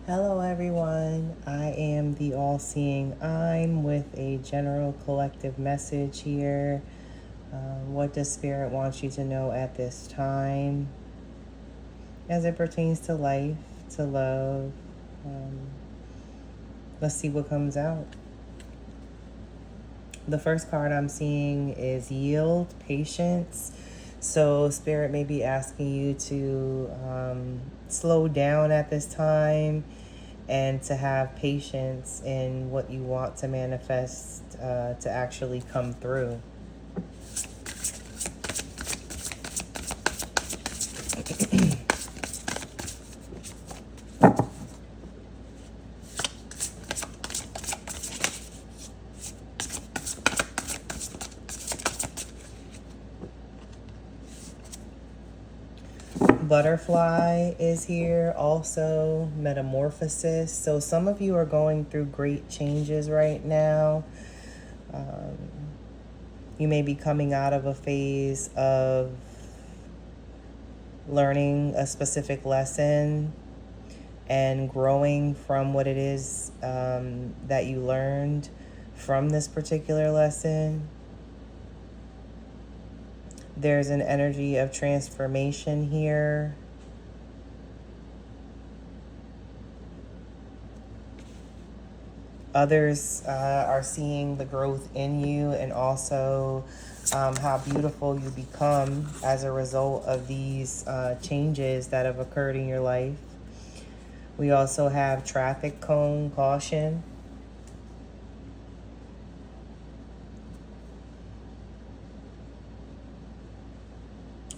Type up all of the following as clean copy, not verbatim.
Hello, everyone. I am the All Seeing I'm with a general collective message here. What does Spirit want you to know at this time as it pertains to life, to love? Um, let's see what comes out. The first card I'm seeing is Yield, Patience. So, Spirit may be asking you to slow down at this time and to have patience in what you want to manifest to actually come through. Butterfly is here, also metamorphosis. So some of you are going through great changes right now. Um, you may be coming out of a phase of learning a specific lesson and growing from what it is that you learned from this particular lesson. There's an energy of transformation here. Others are seeing the growth in you and also how beautiful you become as a result of these changes that have occurred in your life. We also have traffic cone caution.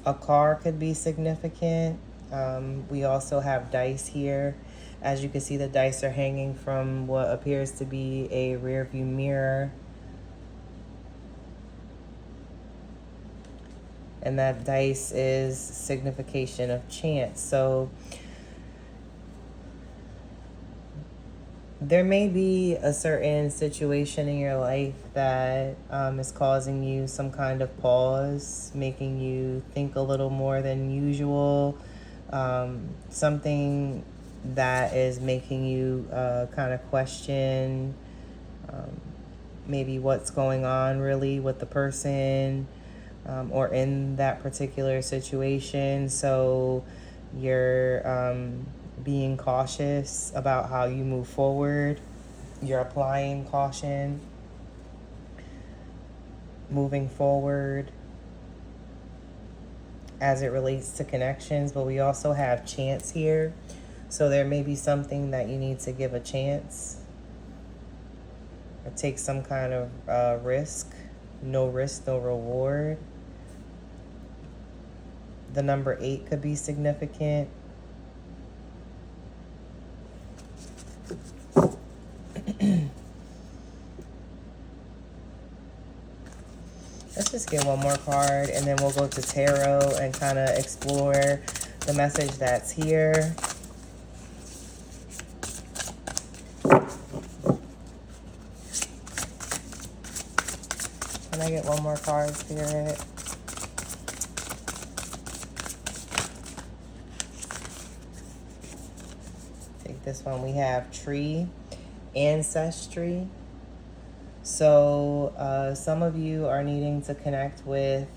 A car could be significant. We also have dice here. As you can see, the dice are hanging from what appears to be a rear view mirror. And that dice is signification of chance. So there may be a certain situation in your life that is causing you some kind of pause, making you think a little more than usual. Something that is making you kind of question maybe what's going on really with the person or in that particular situation. So you're being cautious about how you move forward. You're applying caution, moving forward as it relates to connections. But we also have chance here. So there may be something that you need to give a chance or take some kind of risk. No risk, no reward. The number 8 could be significant. Let's just get one more card and then we'll go to tarot and kind of explore the message that's here. Can I get one more card, Spirit? Take this one. We have tree, ancestry. So some of you are needing to connect with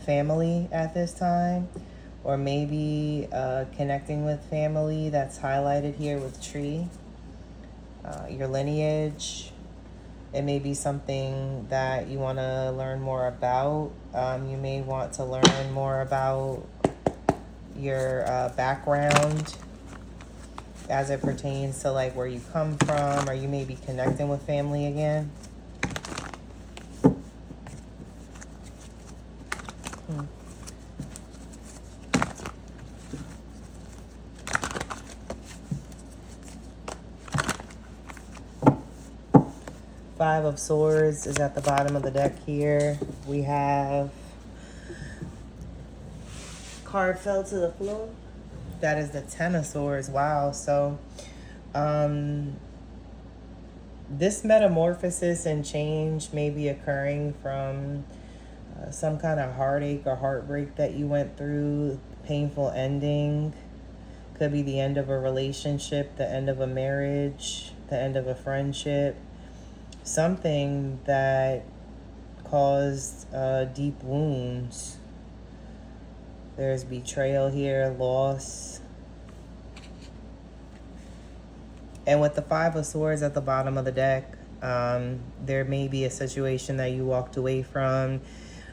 family at this time, or maybe connecting with family that's highlighted here with tree. Your lineage. It may be something that you want to learn more about. You may want to learn more about your background as it pertains to like where you come from, or you may be connecting with family again. Five of Swords is at the bottom of the deck here. We have card fell to the floor. That is the Ten of Swords. Wow. So this metamorphosis and change may be occurring from some kind of heartache or heartbreak that you went through, painful ending. could be the end of a relationship, the end of a marriage, the end of a friendship, something that caused deep wounds. There's betrayal here, loss. And with the Five of Swords at the bottom of the deck, there may be a situation that you walked away from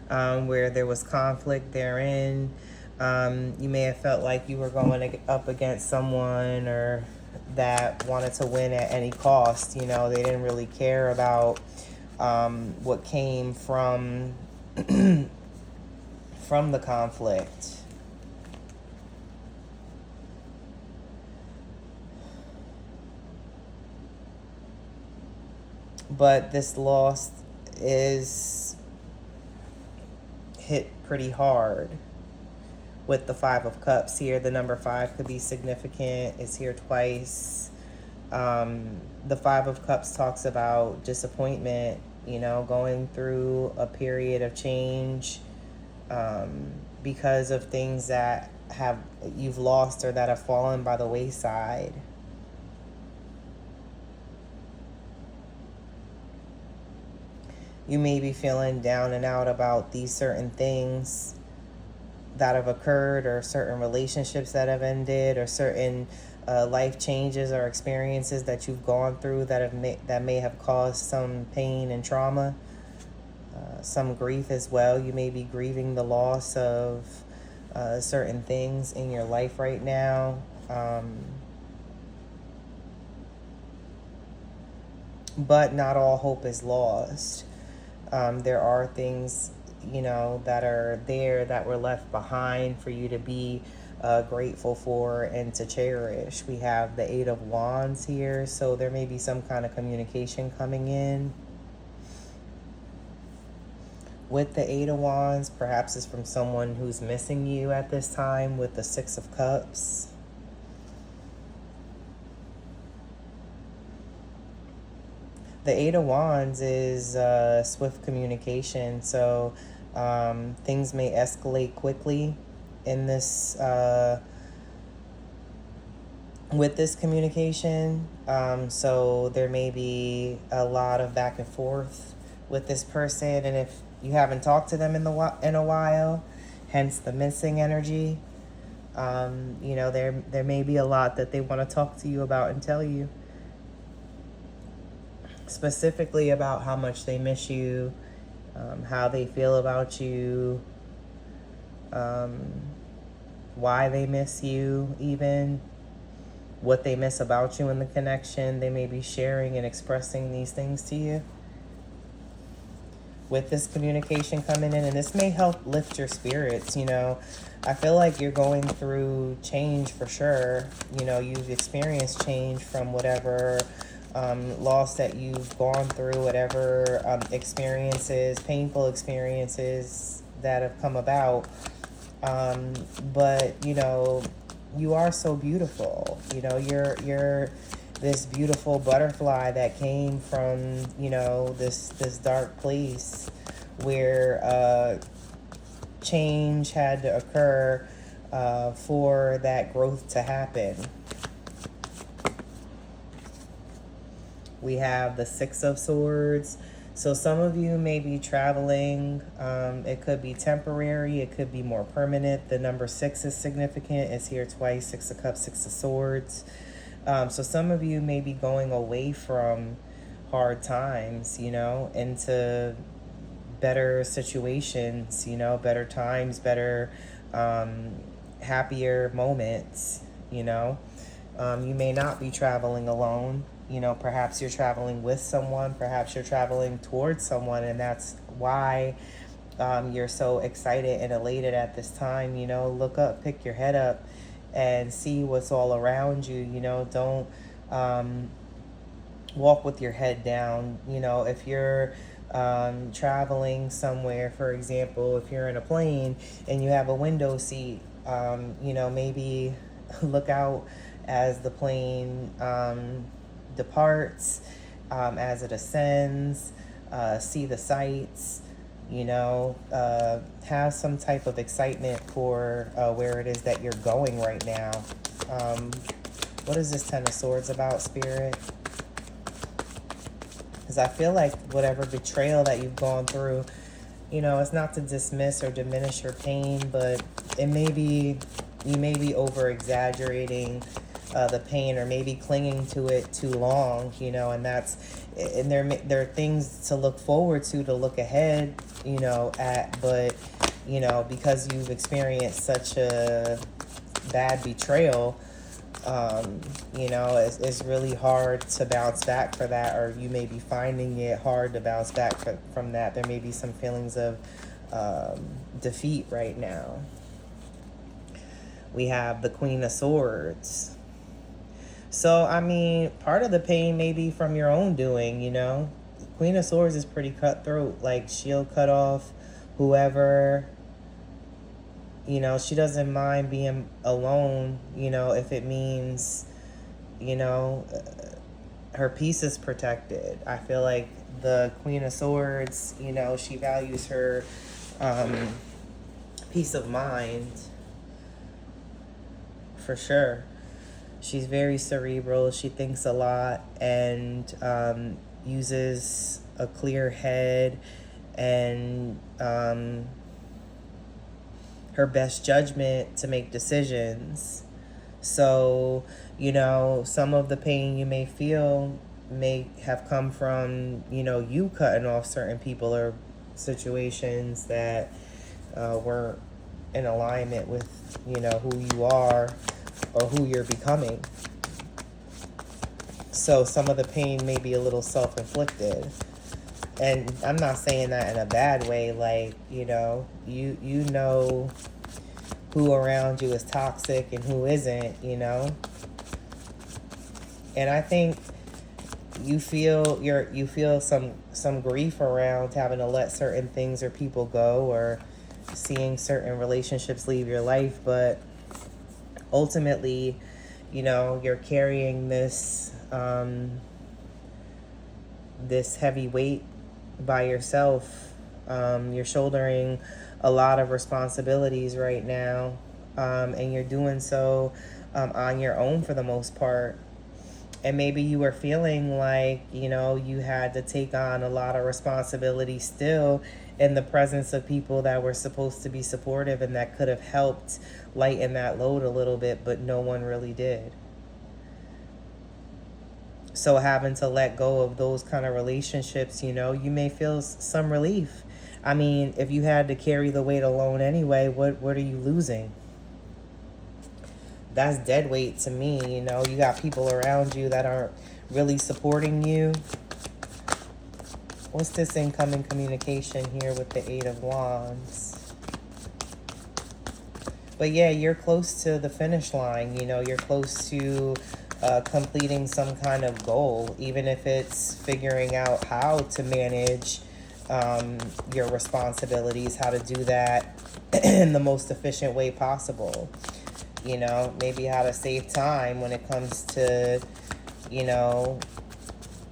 where there was conflict therein. You may have felt like you were going up against someone or that wanted to win at any cost. You know, they didn't really care about what came from from the conflict. But this loss is hit pretty hard with the Five of Cups here. The number 5 could be significant. It's here twice. The Five of Cups talks about disappointment, you know, going through a period of change because of things that you've lost or that have fallen by the wayside. You may be feeling down and out about these certain things that have occurred, or certain relationships that have ended, or certain life changes or experiences that you've gone through that may have caused some pain and trauma, some grief as well. You may be grieving the loss of certain things in your life right now. But not all hope is lost. There are things, you know, that are there that were left behind for you to be grateful for and to cherish. We have the Eight of Wands here, so there may be some kind of communication coming in. With the Eight of Wands, perhaps it's from someone who's missing you at this time with the Six of Cups. The Eight of Wands is swift communication, so things may escalate quickly in this with this communication. So there may be a lot of back and forth with this person, and if you haven't talked to them in a while, hence the missing energy, you know, there may be a lot that they want to talk to you about and tell you. Specifically about how much they miss you, how they feel about you, why they miss you, even what they miss about you in the connection. They may be sharing and expressing these things to you with this communication coming in, and this may help lift your spirits. You know, I feel like you're going through change for sure. You know, you've experienced change from whatever loss that you've gone through, whatever experiences, painful experiences that have come about. But, you know, you are so beautiful. You know, you're this beautiful butterfly that came from, you know, this dark place where change had to occur for that growth to happen. We have the Six of Swords. So some of you may be traveling. It could be temporary. It could be more permanent. The number 6 is significant. It's here twice. Six of Cups, Six of Swords. So some of you may be going away from hard times, you know, into better situations, you know, better times, better, happier moments, you know. You may not be traveling alone. You know, perhaps you're traveling with someone, perhaps you're traveling towards someone, and that's why you're so excited and elated at this time. You know, look up, pick your head up, and see what's all around you. You know, don't walk with your head down. You know, if you're traveling somewhere, for example, if you're in a plane and you have a window seat, you know, maybe look out as the plane departs, as it ascends, see the sights, you know, have some type of excitement for where it is that you're going right now. Um, what is this Ten of Swords about, Spirit? Because I feel like whatever betrayal that you've gone through, you know, it's not to dismiss or diminish your pain, but it may be, you may be over exaggerating the pain, or maybe clinging to it too long, you know, and there are things to look forward to look ahead, you know, but, you know, because you've experienced such a bad betrayal, you know, it's really hard to bounce back for that, or you may be finding it hard to bounce back from that. There may be some feelings of defeat right now. We have the Queen of Swords. So, I mean, part of the pain may be from your own doing, you know. Queen of Swords is pretty cutthroat. Like, she'll cut off whoever, you know, she doesn't mind being alone, you know, if it means, you know, her peace is protected. I feel like the Queen of Swords, you know, she values her peace of mind, for sure. She's very cerebral. She thinks a lot, and uses a clear head and her best judgment to make decisions. So, you know, some of the pain you may feel may have come from, you know, you cutting off certain people or situations that weren't in alignment with, you know, who you are or who you're becoming. So some of the pain may be a little self-inflicted. And I'm not saying that in a bad way. Like, you know, you know who around you is toxic and who isn't, you know. And I think you feel some grief around having to let certain things or people go, or seeing certain relationships leave your life, but ultimately, you know, you're carrying this this heavy weight by yourself. You're shouldering a lot of responsibilities right now, and you're doing so on your own for the most part. And maybe you were feeling like, you know, you had to take on a lot of responsibility still in the presence of people that were supposed to be supportive and that could have helped lighten that load a little bit, but no one really did. So having to let go of those kind of relationships, you know, you may feel some relief. I mean, if you had to carry the weight alone anyway, what are you losing? That's dead weight to me, you know. You got people around you that aren't really supporting you. What's this incoming communication here with the Eight of Wands? But yeah, you're close to the finish line, you know. You're close to completing some kind of goal, even if it's figuring out how to manage your responsibilities, how to do that in the most efficient way possible. You know, maybe how to save time when it comes to, you know,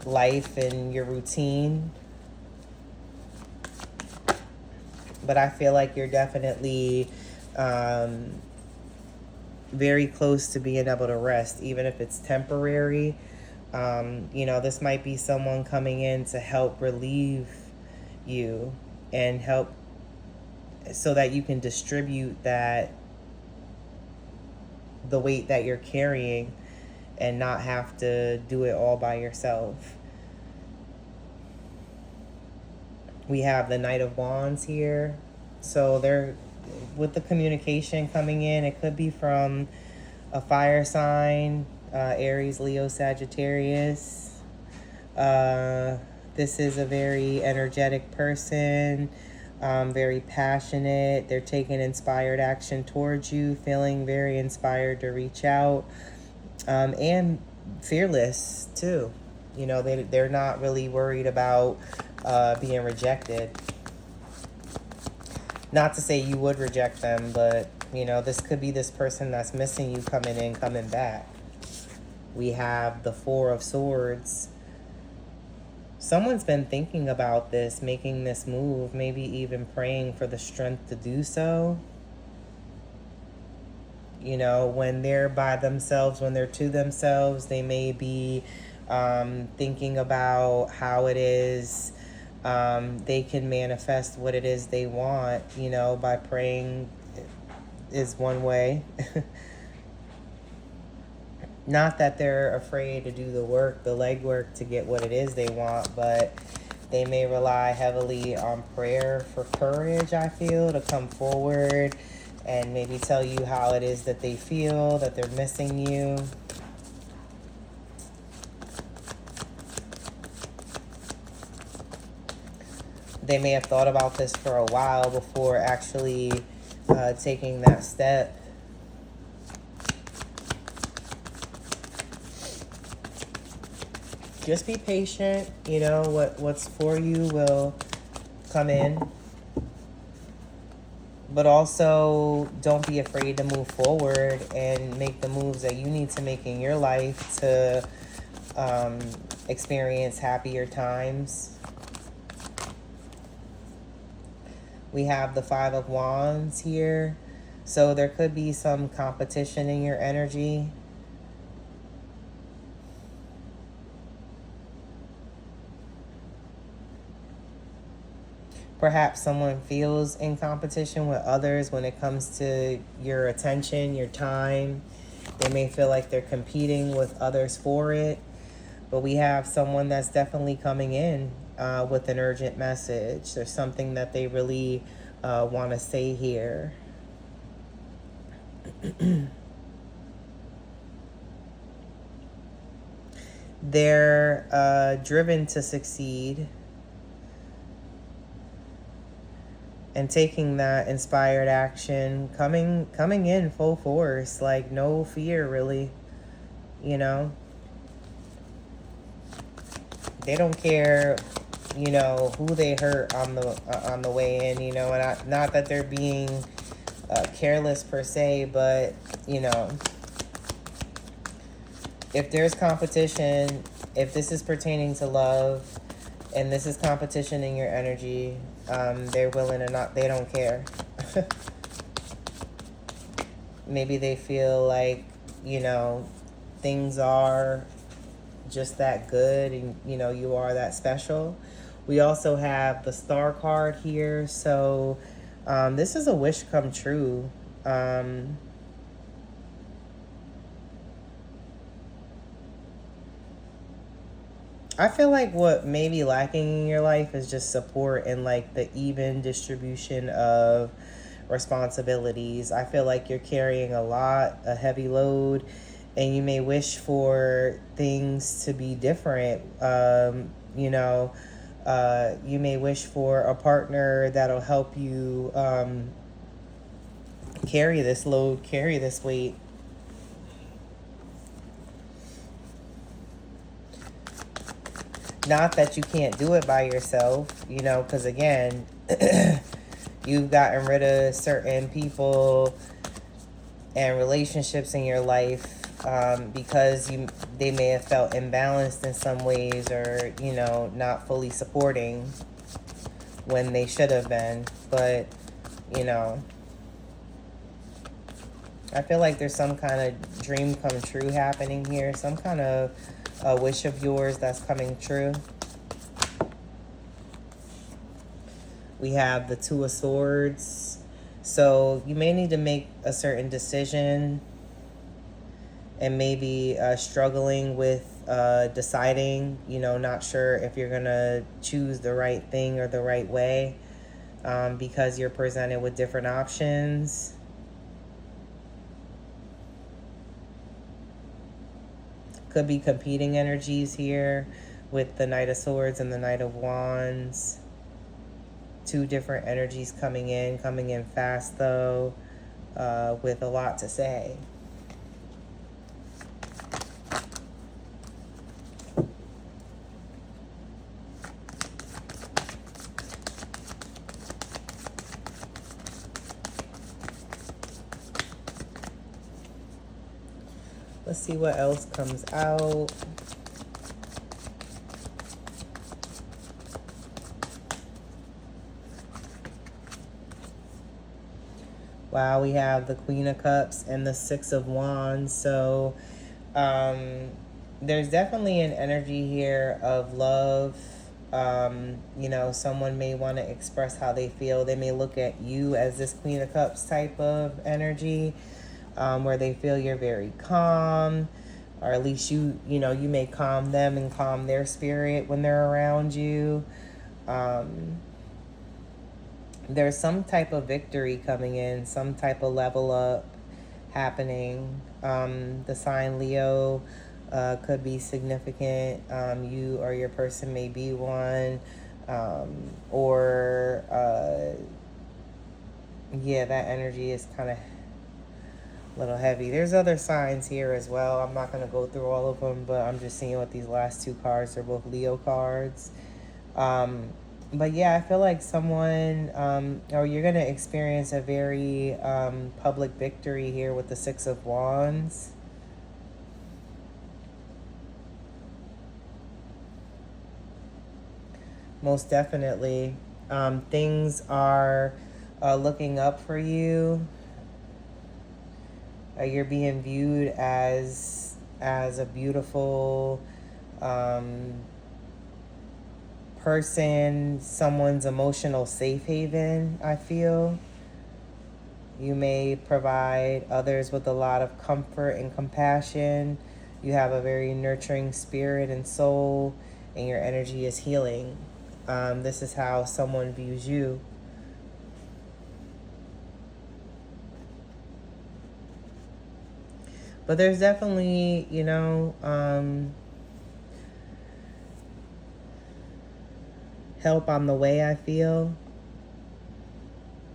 life and your routine. But I feel like you're definitely very close to being able to rest, even if it's temporary. You know, this might be someone coming in to help relieve you and help so that you can distribute the weight that you're carrying and not have to do it all by yourself. We have the Knight of Wands here. So they're, with the communication coming in, it could be from a fire sign, Aries, Leo, Sagittarius. This is a very energetic person, very passionate. They're taking inspired action towards you, feeling very inspired to reach out, and fearless too. You know, they're not really worried about being rejected. Not to say you would reject them, but, you know, this could be this person that's missing you coming in, coming back. We have the Four of Swords. Someone's been thinking about this, making this move, maybe even praying for the strength to do so. You know, when they're by themselves, when they're to themselves, they may be thinking about how it is they can manifest what it is they want, you know, by praying is one way. Not that they're afraid to do the work, the legwork to get what it is they want, but they may rely heavily on prayer for courage, I feel, to come forward and maybe tell you how it is that they feel, that they're missing you. They may have thought about this for a while before actually taking that step. Just be patient. You know, what's for you will come in. But also, don't be afraid to move forward and make the moves that you need to make in your life to experience happier times. We have the Five of Wands here. So there could be some competition in your energy. Perhaps someone feels in competition with others when it comes to your attention, your time. They may feel like they're competing with others for it. But we have someone that's definitely coming in with an urgent message. There's something that they really want to say here. They're driven to succeed. And taking that inspired action, coming in full force, like no fear really, you know. They don't care, you know, who they hurt on the way in, you know, and not that they're being careless per se, but you know, if there's competition, if this is pertaining to love, and this is competition in your energy, they're willing to not, they don't care. Maybe they feel like, you know, things are just that good and, you know, you are that special. We also have the Star card here. So this is a wish come true. I feel like what may be lacking in your life is just support and like the even distribution of responsibilities. I feel like you're carrying a heavy load, and you may wish for things to be different. You know, you may wish for a partner that'll help you carry this load, carry this weight. Not that you can't do it by yourself, you know, because again, you've gotten rid of certain people and relationships in your life because they may have felt imbalanced in some ways, or, you know, not fully supporting when they should have been. But, you know, I feel like there's some kind of dream come true happening here, some kind of a wish of yours that's coming true. We have the Two of Swords. So you may need to make a certain decision, and maybe struggling with deciding, you know, not sure if you're going to choose the right thing or the right way because you're presented with different options. Could be competing energies here with the Knight of Swords and the Knight of Wands. Two different energies coming in fast though, with a lot to say. Let's see what else comes out. Wow, we have the Queen of Cups and the Six of Wands. So there's definitely an energy here of love. You know, someone may want to express how they feel. They may look at you as this Queen of Cups type of energy, where they feel you're very calm, or at least you know, you may calm them and calm their spirit when they're around you. There's some type of victory coming in, some type of level up happening. The sign Leo could be significant. You or your person may be one. Or, yeah, that energy is kind of a little heavy. There's other signs here as well. I'm not going to go through all of them, but I'm just seeing what these last two cards are, both Leo cards. But yeah, I feel like someone, or you're going to experience a very public victory here with the Six of Wands. Most definitely. Things are looking up for you. You're being viewed as a beautiful person, someone's emotional safe haven, I feel. You may provide others with a lot of comfort and compassion. You have a very nurturing spirit and soul, and your energy is healing. This is how someone views you. But there's definitely, you know, help on the way, I feel,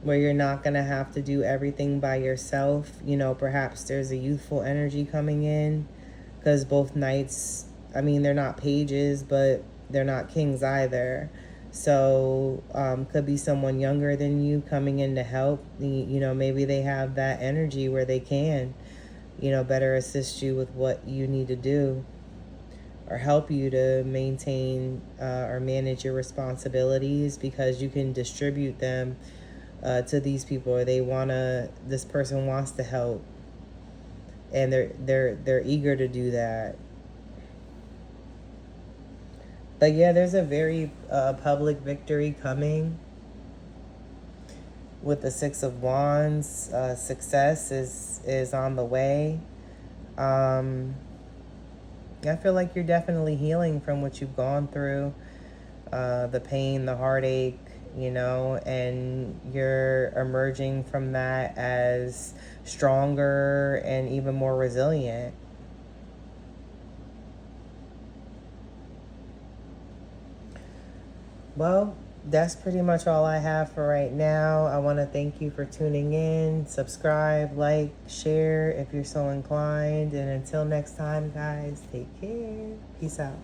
where you're not going to have to do everything by yourself. You know, perhaps there's a youthful energy coming in, because both knights, I mean, they're not pages, but they're not kings either. So could be someone younger than you coming in to help. You know, maybe they have that energy where they can, you know, better assist you with what you need to do, or help you to maintain or manage your responsibilities, because you can distribute them to these people, or this person wants to help, and they're eager to do that. But yeah, there's a very public victory coming with the Six of Wands. Success is on the way. I feel like you're definitely healing from what you've gone through, the pain, the heartache, you know, and you're emerging from that as stronger and even more resilient. Well, that's pretty much all I have for right now. I want to thank you for tuning in. Subscribe, like, share if you're so inclined. And until next time, guys, take care. Peace out.